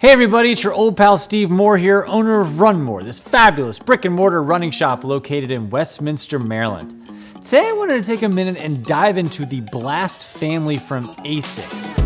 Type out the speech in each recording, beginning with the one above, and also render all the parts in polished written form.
Hey everybody, it's your old pal Steve Moore here, owner of Runmoore, this fabulous brick and mortar running shop located in Westminster, Maryland. Today I wanted to take a minute and dive into the Blast family from ASICS.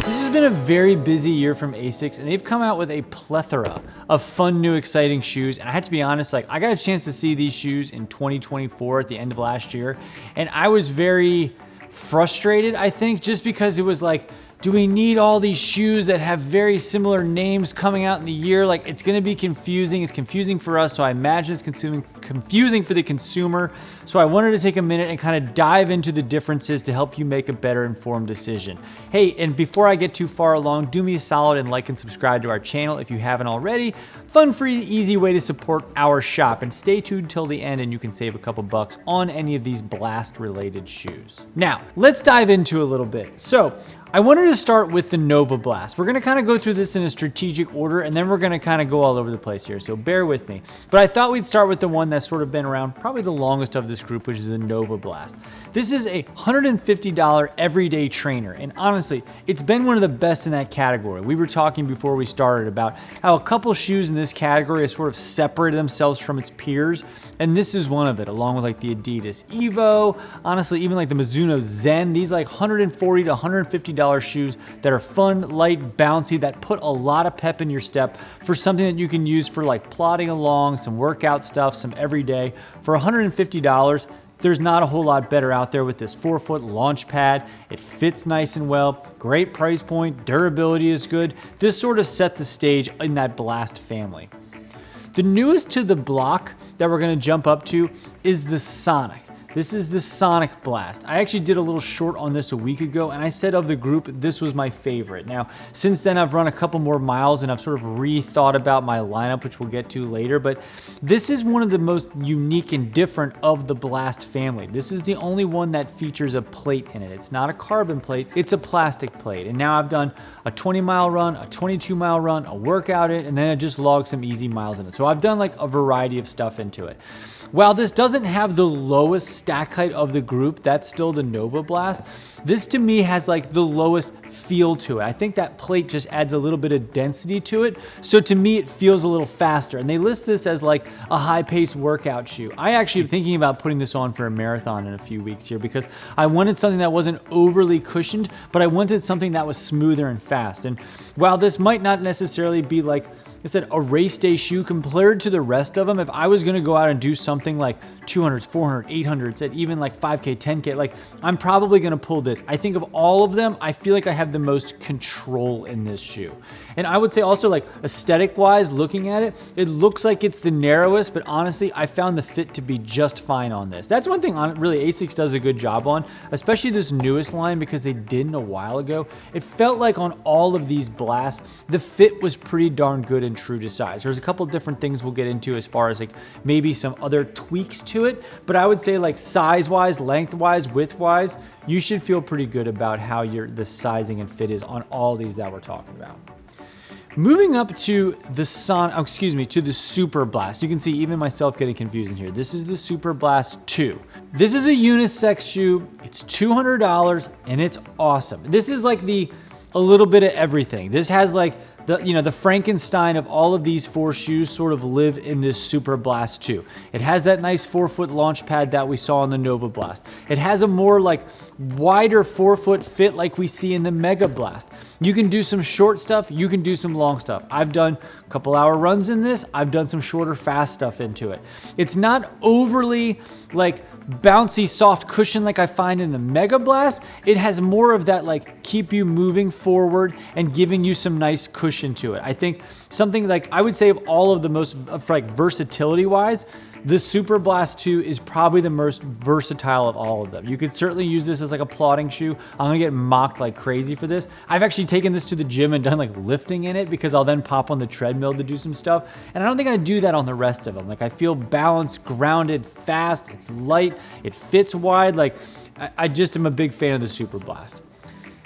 This has been a very busy year from ASICS, and they've come out with a plethora of fun, new, exciting shoes. And I had to be honest, I got a chance to see these shoes in 2024 at the end of last year, and I was very frustrated, I think, just because it was like, do we need all these shoes that have very similar names coming out in the year? Like, it's gonna be confusing. It's confusing for us, so I imagine it's confusing for the consumer. So I wanted to take a minute and kind of dive into the differences to help you make a better informed decision. Hey, and before I get too far along, do me a solid and like and subscribe to our channel if you haven't already. Fun, free, easy way to support our shop, and stay tuned till the end and you can save a couple bucks on any of these Blast related shoes. Now, let's dive into a little bit. So, I wanted to start with the NovaBlast. We're gonna kind of go through this in a strategic order, and then we're gonna kind of go all over the place here, so bear with me. But I thought we'd start with the one that's sort of been around probably the longest of this group, which is the NovaBlast. This is a $150 everyday trainer, and honestly, it's been one of the best in that category. We were talking before we started about how a couple shoes in this category have sort of separated themselves from its peers, and this is one of it, along with like the Adidas Evo, honestly, even like the Mizuno Zen, these like $140 to $150 shoes that are fun, light, bouncy, that put a lot of pep in your step for something that you can use for like plodding along, some workout stuff, some everyday. For $150, there's not a whole lot better out there with this 4-foot launch pad. It fits nice and well, great price point, durability is good. This sort of set the stage in that Blast family. The newest to the block that we're gonna jump up to is the Sonic. This is the SonicBlast. I actually did a little short on this a week ago, and I said of the group, this was my favorite. Now, since then, I've run a couple more miles, and I've sort of rethought about my lineup, which we'll get to later, but this is one of the most unique and different of the Blast family. This is the only one that features a plate in it. It's not a carbon plate, it's a plastic plate. And now I've done a 20-mile run, a 22-mile run, a workout in it, and then I just logged some easy miles in it. So I've done like a variety of stuff into it. While this doesn't have the lowest stack height of the group, that's still the NovaBlast. This to me has like the lowest feel to it. I think that plate just adds a little bit of density to it. So to me, it feels a little faster. And they list this as like a high-paced workout shoe. I actually am thinking about putting this on for a marathon in a few weeks here because I wanted something that wasn't overly cushioned, but I wanted something that was smoother and fast. And while this might not necessarily be like I said, a race day shoe compared to the rest of them, if I was going to go out and do something like 200s, 400, 800s, at even like 5K, 10K, like I'm probably going to pull this. I think of all of them, I feel like I have the most control in this shoe. And I would say also like aesthetic wise, looking at it, it looks like it's the narrowest, but honestly, I found the fit to be just fine on this. That's one thing really ASICS does a good job on, especially this newest line because they didn't a while ago. It felt like on all of these Blasts, the fit was pretty darn good and true to size. There's a couple different things we'll get into as far as like maybe some other tweaks to it, but I would say like size-wise, length-wise, width-wise, you should feel pretty good about how the sizing and fit is on all these that we're talking about. Moving up to the SuperBlast. You can see even myself getting confused in here. This is the SuperBlast 2. This is a unisex shoe. It's $200 and it's awesome. This is like a little bit of everything. This has like the Frankenstein of all of these four shoes sort of live in this SuperBlast 2. It has that nice 4-foot launch pad that we saw in the NovaBlast. It has a more like wider 4-foot fit like we see in the MegaBlast. You can do some short stuff, you can do some long stuff. I've done a couple hour runs in this, I've done some shorter fast stuff into it. It's not overly like bouncy soft cushion like I find in the MegaBlast. It has more of that like keep you moving forward and giving you some nice cushion to it. I think something like I would say of all of the most for like versatility wise, the SuperBlast 2 is probably the most versatile of all of them. You could certainly use this as like a plodding shoe. I'm gonna get mocked like crazy for this. I've actually taken this to the gym and done like lifting in it because I'll then pop on the treadmill to do some stuff. And I don't think I do that on the rest of them. Like I feel balanced, grounded, fast, it's light, it fits wide. Like I just am a big fan of the SuperBlast.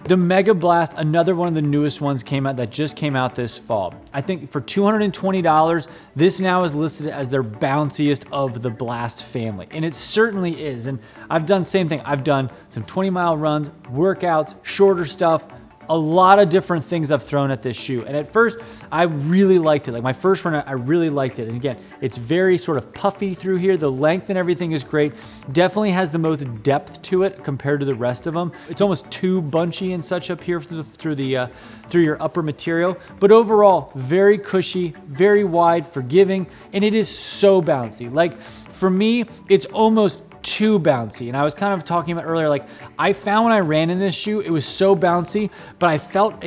The MegaBlast, another one of the newest ones that just came out this fall. I think for $220, this now is listed as their bounciest of the Blast family. And it certainly is. And I've done the same thing. I've done some 20-mile runs, workouts, shorter stuff, a lot of different things I've thrown at this shoe. And at first, I really liked it. Like my first run, I really liked it. And again, it's very sort of puffy through here. The length and everything is great. Definitely has the most depth to it compared to the rest of them. It's almost too bunchy and such up here through your upper material. But overall, very cushy, very wide, forgiving, and it is so bouncy. Like for me, it's almost too bouncy. And I was kind of talking about earlier, like I found when I ran in this shoe, it was so bouncy, but I felt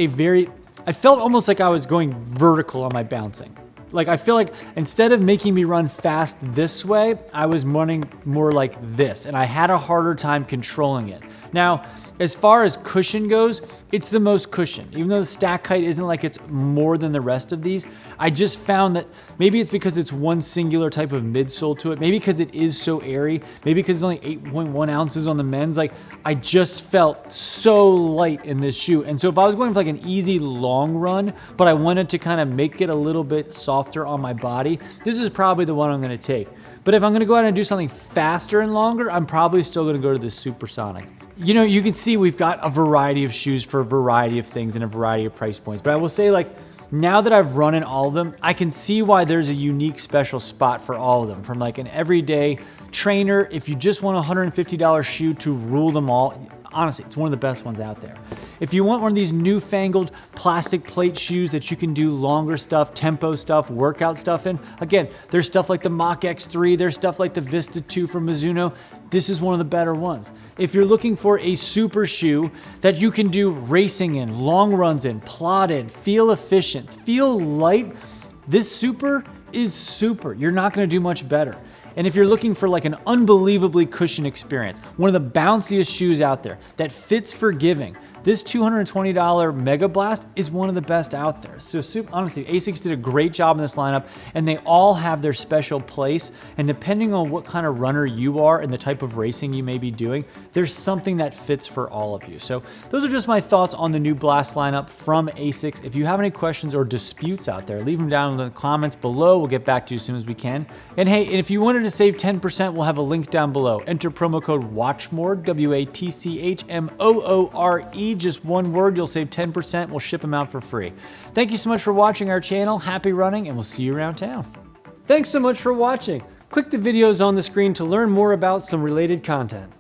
almost like I was going vertical on my bouncing. Like I feel like instead of making me run fast this way, I was running more like this, and I had a harder time controlling it. Now, as far as cushion goes, it's the most cushion. Even though the stack height isn't like it's more than the rest of these, I just found that maybe it's because it's one singular type of midsole to it, maybe because it is so airy, maybe because it's only 8.1 ounces on the men's, like I just felt so light in this shoe. And so if I was going for like an easy long run, but I wanted to kind of make it a little bit softer on my body, this is probably the one I'm gonna take. But if I'm gonna go out and do something faster and longer, I'm probably still gonna go to the Supersonic. You know, you can see we've got a variety of shoes for a variety of things and a variety of price points. But I will say, like, now that I've run in all of them, I can see why there's a unique special spot for all of them. From like an everyday trainer, if you just want a $150 shoe to rule them all, honestly, it's one of the best ones out there. If you want one of these newfangled plastic plate shoes that you can do longer stuff, tempo stuff, workout stuff in, again, there's stuff like the Mach X3, there's stuff like the Vista 2 from Mizuno. This is one of the better ones. If you're looking for a super shoe that you can do racing in, long runs in, plot in, feel efficient, feel light, this Super is super. You're not gonna do much better. And if you're looking for like an unbelievably cushion experience, one of the bounciest shoes out there that fits forgiving, this $220 MegaBlast is one of the best out there. So honestly, ASICS did a great job in this lineup, and they all have their special place. And depending on what kind of runner you are and the type of racing you may be doing, there's something that fits for all of you. So those are just my thoughts on the new Blast lineup from ASICS. If you have any questions or disputes out there, leave them down in the comments below. We'll get back to you as soon as we can. And hey, if you wanted to save 10%, we'll have a link down below. Enter promo code WATCHMORE, WATCHMOORE. Just one word, you'll save 10%. We'll ship them out for free. Thank you so much for watching our channel. Happy running, and we'll see you around town. Thanks so much for watching. Click the videos on the screen to learn more about some related content.